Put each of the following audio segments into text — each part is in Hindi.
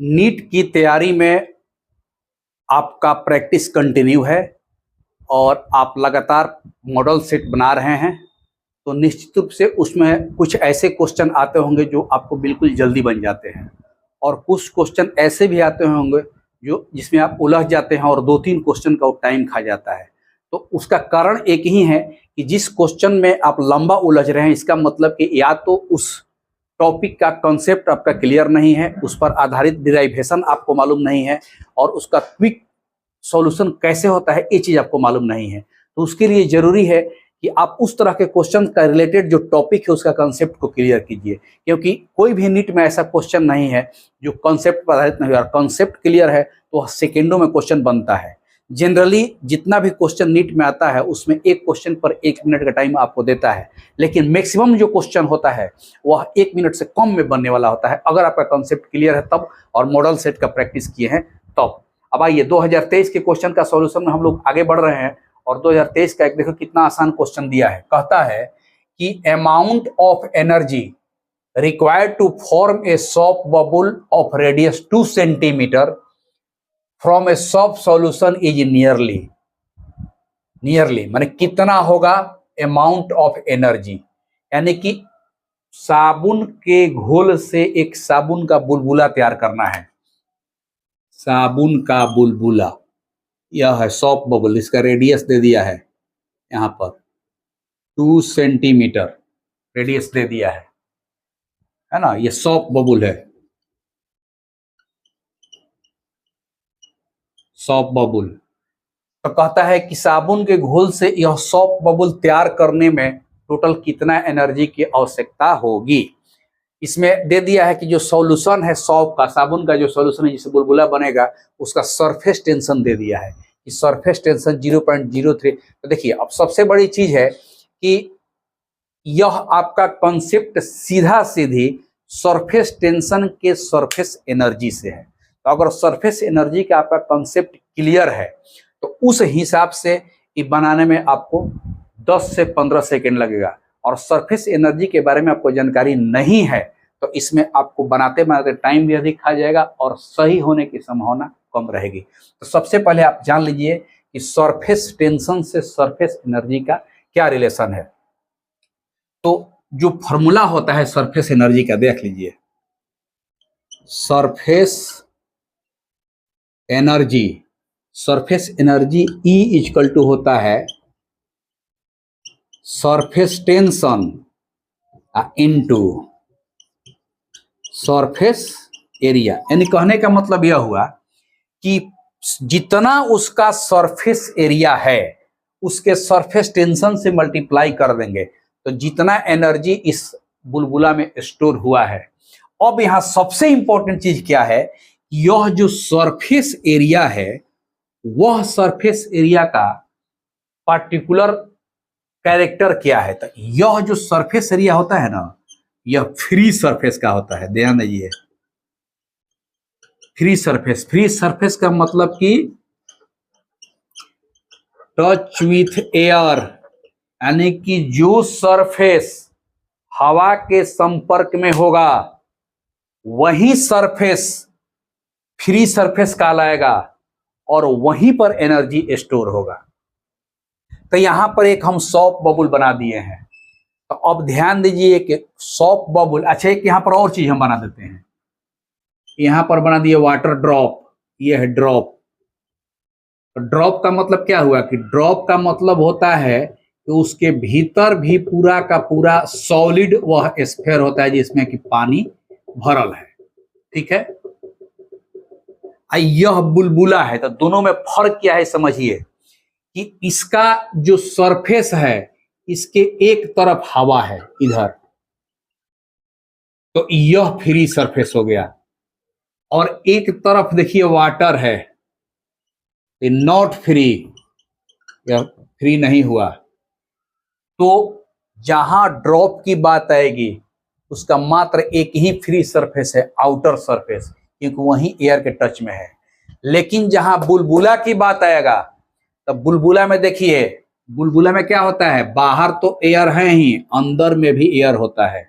नीट की तैयारी में आपका प्रैक्टिस कंटिन्यू है और आप लगातार मॉडल सेट बना रहे हैं, तो निश्चित रूप से उसमें कुछ ऐसे क्वेश्चन आते होंगे जो आपको बिल्कुल जल्दी बन जाते हैं और कुछ क्वेश्चन ऐसे भी आते होंगे जो जिसमें आप उलझ जाते हैं और 2-3 क्वेश्चन का टाइम खा जाता है। तो उसका कारण एक ही है कि जिस क्वेश्चन में आप लंबा उलझ रहे हैं, इसका मतलब कि या तो उस टॉपिक का कॉन्सेप्ट आपका क्लियर नहीं है, उस पर आधारित डिराइवेशन आपको मालूम नहीं है और उसका क्विक सॉल्यूशन कैसे होता है ये चीज़ आपको मालूम नहीं है। तो उसके लिए ज़रूरी है कि आप उस तरह के क्वेश्चन का रिलेटेड जो टॉपिक है उसका कॉन्सेप्ट को क्लियर कीजिए, क्योंकि कोई भी नीट में ऐसा क्वेश्चन नहीं है जो कॉन्सेप्ट पर आधारित नहीं है। और कॉन्सेप्ट क्लियर है तो सेकेंडों में क्वेश्चन बनता है। जनरली जितना भी क्वेश्चन नीट में आता है उसमें एक क्वेश्चन पर 1 मिनट का टाइम आपको देता है, लेकिन मैक्सिमम जो क्वेश्चन होता है वह 1 मिनट से कम में बनने वाला होता है, अगर आपका कॉन्सेप्ट क्लियर है तब और मॉडल सेट का प्रैक्टिस किए हैं तब। अब आइए 2023 के क्वेश्चन का सॉल्यूशन में हम लोग आगे बढ़ रहे हैं और 2023 का एक देखो कितना आसान क्वेश्चन दिया है। कहता है कि amount of energy required to form a soap bubble of radius 2 centimetre from a soap solution is nearly माने कितना होगा अमाउंट ऑफ एनर्जी, यानी कि साबुन के घोल से एक साबुन का बुलबुला तैयार करना है। साबुन का बुलबुला यह है सॉप बबल, इसका रेडियस दे दिया है यहाँ पर 2 सेंटीमीटर रेडियस दे दिया है ना, ये सॉप बबल है, सॉप बबल। तो कहता है कि साबुन के घोल से यह सॉप बबल तैयार करने में टोटल कितना एनर्जी की आवश्यकता होगी। इसमें दे दिया है कि जो सॉल्यूशन है सॉप का, साबुन का जो सॉल्यूशन है जिससे बुलबुला बनेगा, उसका सरफेस टेंशन दे दिया है कि सरफेस टेंशन 0.03। तो देखिए अब सबसे बड़ी चीज है कि यह आपका कॉन्सेप्ट सीधा सीधी सरफेस टेंशन के सरफेस एनर्जी से है। तो अगर सरफेस एनर्जी का आपका कॉन्सेप्ट क्लियर है तो उस हिसाब से ये बनाने में आपको 10 से 15 सेकेंड लगेगा, और सरफेस एनर्जी के बारे में आपको जानकारी नहीं है तो इसमें आपको बनाते बनाते टाइम भी अधिक खा जाएगा और सही होने की संभावना कम रहेगी। तो सबसे पहले आप जान लीजिए कि सरफेस टेंशन से सरफेस एनर्जी का क्या रिलेशन है। तो जो फॉर्मूला होता है सरफेस एनर्जी का देख लीजिए, surface energy E equal to होता है surface tension into surface area. यानी कहने का मतलब यह हुआ कि जितना उसका सरफेस एरिया है उसके सरफेस टेंशन से मल्टीप्लाई कर देंगे तो जितना एनर्जी इस बुलबुला में स्टोर हुआ है। अब यहां सबसे इंपॉर्टेंट चीज क्या है, यह जो सरफेस एरिया है वह सरफेस एरिया का पार्टिकुलर कैरेक्टर क्या है। तो यह जो सरफेस एरिया होता है ना, यह फ्री सरफेस का होता है। ध्यान दीजिए, फ्री सरफेस का मतलब कि टच विथ एयर, यानी कि जो सरफेस हवा के संपर्क में होगा वही सरफेस फ्री सरफेस कहलाएगा और वहीं पर एनर्जी स्टोर होगा। तो यहां पर एक हम सॉप बबल बना दिए हैं। तो अब ध्यान दीजिए कि सॉप बबल, अच्छा एक यहां पर और चीज हम बना देते हैं, यहां पर बना दिए वाटर ड्रॉप, ये है ड्रॉप। ड्रॉप का मतलब क्या हुआ कि ड्रॉप का मतलब होता है कि उसके भीतर भी पूरा का पूरा सॉलिड वह स्फीयर होता है जिसमें कि पानी भरल है। ठीक है, यह बुलबुला है। तो दोनों में फर्क क्या है समझिए कि इसका जो सरफेस है इसके एक तरफ हवा है इधर, तो यह फ्री सरफेस हो गया, और एक तरफ देखिए वाटर है, नॉट फ्री, यह फ्री नहीं हुआ। तो जहां ड्रॉप की बात आएगी उसका मात्र एक ही फ्री सरफेस है, आउटर सरफेस, क्योंकि वही एयर के टच में है। लेकिन जहां बुलबुला की बात आएगा तो बुलबुला में देखिए, बुलबुला में क्या होता है, बाहर तो एयर है ही, अंदर में भी एयर होता है।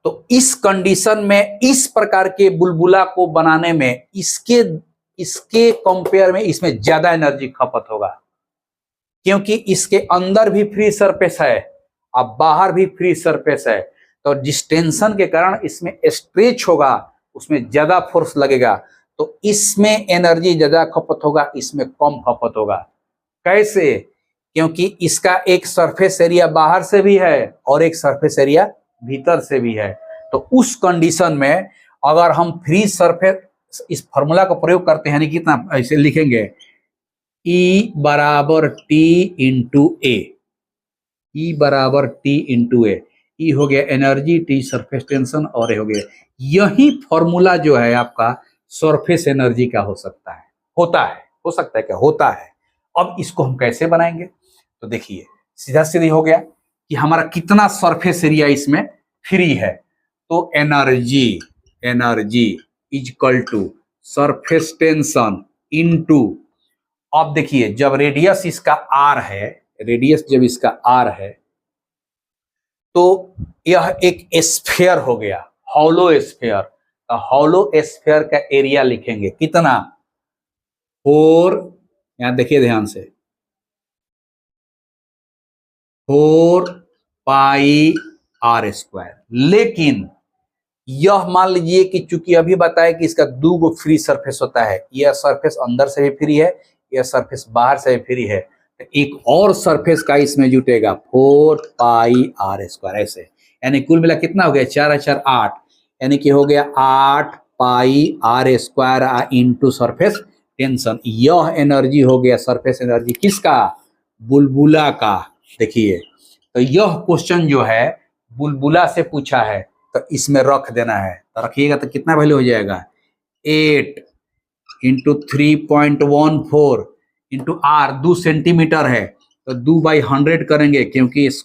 तो इस कंडीशन में इस प्रकार के बुलबुला को बनाने में इसके कंपेयर में इसमें ज्यादा एनर्जी खपत होगा, क्योंकि इसके अंदर भी फ्री सरफेस है और बाहर भी फ्री सरफेस है। तो जिस टेंशन के कारण इसमें स्ट्रेच होगा उसमें ज्यादा फोर्स लगेगा, तो इसमें एनर्जी ज्यादा खपत होगा, इसमें कम खपत होगा। कैसे? क्योंकि इसका एक सरफेस एरिया बाहर से भी है और एक सरफेस एरिया भीतर से भी है। तो उस कंडीशन में अगर हम फ्री सरफेस इस फॉर्मूला का प्रयोग करते हैं, कितना ऐसे लिखेंगे, E बराबर T इंटू ए, E बराबर T इंटू ए। E हो गया एनर्जी, T सरफेस टेंशन, और हो गया, यही फॉर्मूला जो है आपका सरफेस एनर्जी का हो सकता है, होता है, हो सकता है क्या, होता है। अब इसको हम कैसे बनाएंगे? तो देखिए सीधा सीधी हो गया कि हमारा कितना सरफेस एरिया इसमें फ्री है, तो energy is equal to surface tension into, अब देखिए जब रेडियस इसका आर है, रेडियस जब इसका आर है तो यह एक स्फीयर हो गया, हॉलो स्फीयर। तो हॉलो स्फीयर का एरिया लिखेंगे कितना, 4, यहां देखिए ध्यान से, 4 पाई आर स्क्वायर। लेकिन यह मान लीजिए कि चूंकि अभी बताया कि इसका 2 गो फ्री सरफेस होता है, यह सरफेस अंदर से भी फ्री है, यह सरफेस बाहर से भी फ्री है, तो एक और सरफेस का इसमें जुटेगा 4 पाई आर स्क्वायर ऐसे, यानी कुल मिला कितना हो गया, 4 4 8, यानी कि हो गया 8 pi r square into surface tension. यह एनर्जी हो गया सरफेस एनर्जी किसका, बुलबुला का। देखिए तो यह क्वेश्चन जो है बुलबुला से पूछा है, तो इसमें रख देना है, तो रखिएगा तो कितना वैल्यू हो जाएगा, 8 इंटू 3.14 इंटू आर, 2 सेंटीमीटर है तो 2/100 करेंगे क्योंकि इस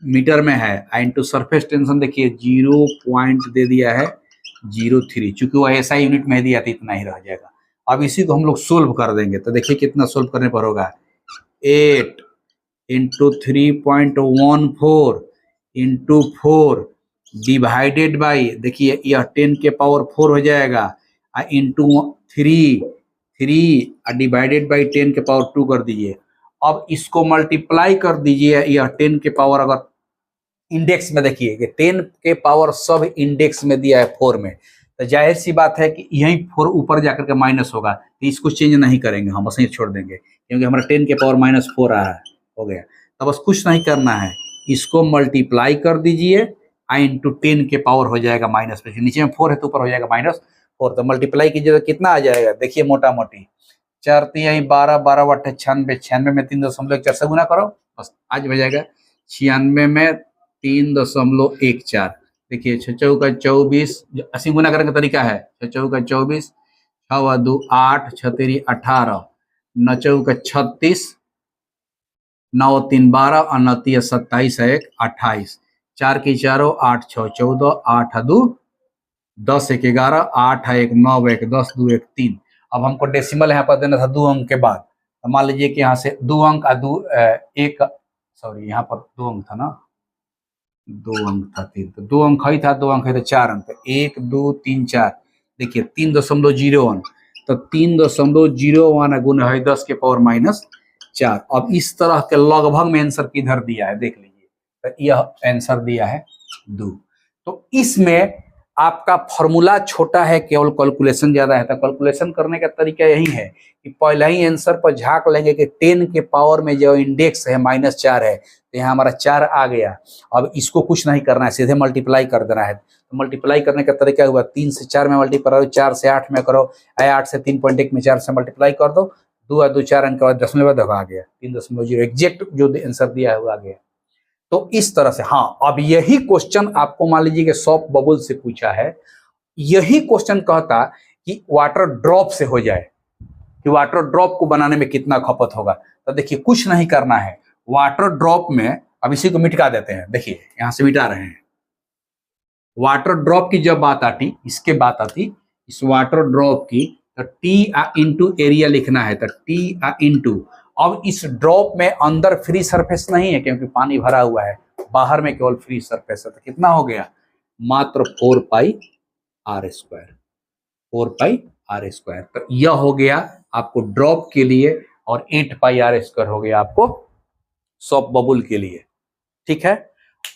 मीटर में है, इंटू सरफेस टेंशन देखिए 0 पॉइंट दे दिया है 03, चूंकि वो ऐसा यूनिट में दिया था इतना ही रह जाएगा। अब इसी को हम लोग सोल्व कर देंगे, तो देखिए कितना सोल्व करने पर होगा, 8 इंटू 3.14 इंटू 4 डिवाइडेड बाई, देखिए यह 10 के पावर 4 हो जाएगा, इंटू 3 डिवाइडेड बाई 10 के पावर 2 कर दीजिए। अब इसको मल्टीप्लाई कर दीजिए, यह 10 के पावर अगर इंडेक्स में देखिए कि 10 के पावर सब इंडेक्स में दिया है 4 में, तो जाहिर सी बात है कि यही 4 ऊपर जाकर के माइनस होगा, तो इसको चेंज नहीं करेंगे हम, बस यही छोड़ देंगे क्योंकि हमारा 10 के पावर -4 आया है, हो गया। तो बस कुछ नहीं करना है, इसको मल्टीप्लाई कर दीजिए, इंटू 10 के पावर हो जाएगा माइनस, नीचे में 4 है तो ऊपर हो जाएगा -4, तो मल्टीप्लाई कीजिए तो कितना आ जाएगा, देखिए मोटा मोटी 4 3 12 12 8 96, 96 में 3.4 से गुना करो, बस आज हो जाएगा 96 में 3.14, देखिए 6 चौका 24, 80 गुना करने का तरीका है, 6 चौका 24, 6 2 8, 6 3 18, 9 चौका 36, 9 3 12 और 9 3 27 है 28, 4 की 4 8 6 14, 8 2 10 1 11, 8 1 9 1 10 2 1 3। अब हमको डेसिमल यहाँ पर देना था 2 अंक के बाद, तो मान लीजिए कि यहाँ से 2 अंक यहाँ पर 2 अंक था ना, 2 अंक था 3, तो 2 अंक ही था, 2 अंक है तो 4 अंक, 1 2 3 4, देखिए 3.01, तो 3.01 गुना है 10 के पावर -4। अब इस तरह के लगभग में आंसर किधर दिया है देख लीजिए, तो यह आंसर दिया है 2। तो इसमें आपका फॉर्मूला छोटा है, केवल कैलकुलेशन ज्यादा है, तो कैलकुलेशन करने का तरीका यही है कि पहले ही आंसर पर झांक लेंगे कि 10 के पावर में जो इंडेक्स है -4 है, तो यहाँ हमारा 4 आ गया। अब इसको कुछ नहीं करना है, सीधे मल्टीप्लाई कर देना है। तो मल्टीप्लाई करने का तरीका हुआ 3 से 4 में मल्टीप्लाई करो, 4 से 8 में करो, 8 से 3.1 में 4 से मल्टीप्लाई कर दो, 2 2 4 अंक के बाद दशमलव आ गया 3.0, एग्जैक्ट जो आंसर दिया है वो आ गया। तो इस तरह से, हाँ अब यही क्वेश्चन आपको मान लीजिए कि सॉफ्ट बबल से पूछा है, यही क्वेश्चन कहता कि वाटर ड्रॉप से हो जाए, कि वाटर ड्रॉप को बनाने में कितना खपत होगा। तो देखिए कुछ नहीं करना है, वाटर ड्रॉप में अब इसी को मिटा देते हैं, देखिए यहां से मिटा रहे हैं। वाटर ड्रॉप की जब बात आती, इसके बात आती इस वाटर ड्रॉप की, तो टी इंटू एरिया लिखना है, तो टी इंटू, अब इस ड्रॉप में अंदर फ्री सरफेस नहीं है क्योंकि पानी भरा हुआ है, बाहर में केवल फ्री सरफेस है, तो कितना हो गया मात्र 4 pi r square, 4 pi r square. तो यह हो गया आपको ड्रॉप के लिए और 8 पाई आर स्क्वायर हो गया आपको सॉफ्ट बबुल के लिए। ठीक है,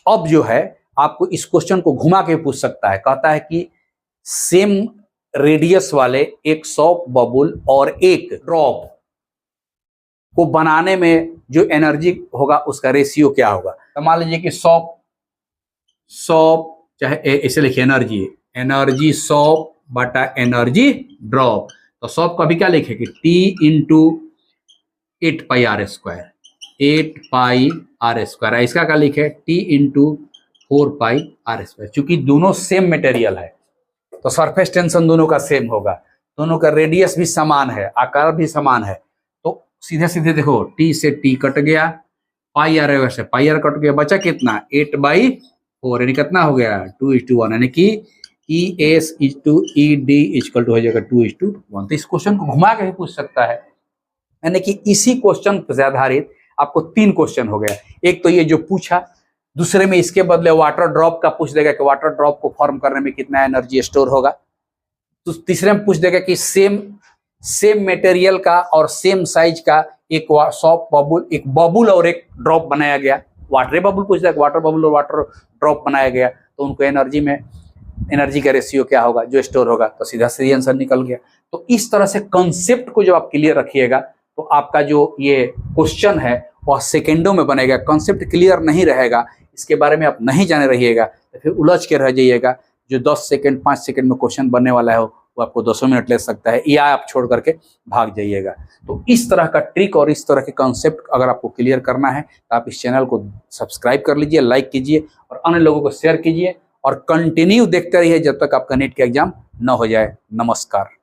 अब जो है आपको इस क्वेश्चन को घुमा के पूछ सकता है, कहता है कि सेम रेडियस वाले एक सॉफ्ट बबुल और एक ड्रॉप को बनाने में जो एनर्जी होगा उसका रेशियो क्या होगा। तो मान लीजिए कि सॉफ्ट चाहे ऐसे लिखिए एनर्जी सॉफ्ट बटा एनर्जी ड्रॉप। तो सॉफ्ट को अभी क्या लिखेंगे, T into 8 pi r square, 8 pi r square. इसका क्या लिखे, T into 4 pi r square. चूंकि दोनों सेम मटेरियल है तो सरफेस टेंशन दोनों का सेम होगा, दोनों का रेडियस भी समान है, आकार भी समान है। तो सीधे सीधे देखो, टी से टी कट गया, पाई आर वैसे पाई आर कट गया, बचा कितना 8/4, यानी कितना हो गया 2:1, यानी कि ES/ED इक्वल टू हो जाएगा 2:1। तो इस क्वेश्चन को घुमा के भी पूछ सकता है, यानी कि इसी क्वेश्चन पर आधारित आपको 3 क्वेश्चन हो गया। एक तो ये जो पूछा, दूसरे में इसके बदले वाटर ड्रॉप का पूछ देगा कि वाटर ड्रॉप को फॉर्म करने में कितना एनर्जी स्टोर होगा। तो तीसरे में पूछ देगा कि सेम मटेरियल का और सेम साइज का एक सॉफ्ट बबुल, एक बबुल और एक ड्रॉप बनाया गया, वाटर बबुल पूछ देगा, वाटर बबुल और वाटर ड्रॉप बनाया गया, तो उनको एनर्जी का रेशियो क्या होगा जो स्टोर होगा। तो सीधा सीधा आंसर निकल गया। तो इस तरह से कंसेप्ट को जब आप क्लियर रखिएगा तो आपका जो ये क्वेश्चन है वह सेकेंडों में बनेगा। कंसेप्ट क्लियर नहीं रहेगा, इसके बारे में आप नहीं जाने रहिएगा तो फिर उलझ के रह जाइएगा। जो 10 सेकंड 5 सेकंड में क्वेश्चन बनने वाला है वो आपको 200 मिनट ले सकता है, या आप छोड़ करके भाग जाइएगा। तो इस तरह का ट्रिक और इस तरह के कॉन्सेप्ट अगर आपको क्लियर करना है तो आप इस चैनल को सब्सक्राइब कर लीजिए, लाइक कीजिए और अन्य लोगों को शेयर कीजिए और कंटिन्यू देखते रहिए जब तक आपका नीट का एग्जाम न हो जाए। नमस्कार।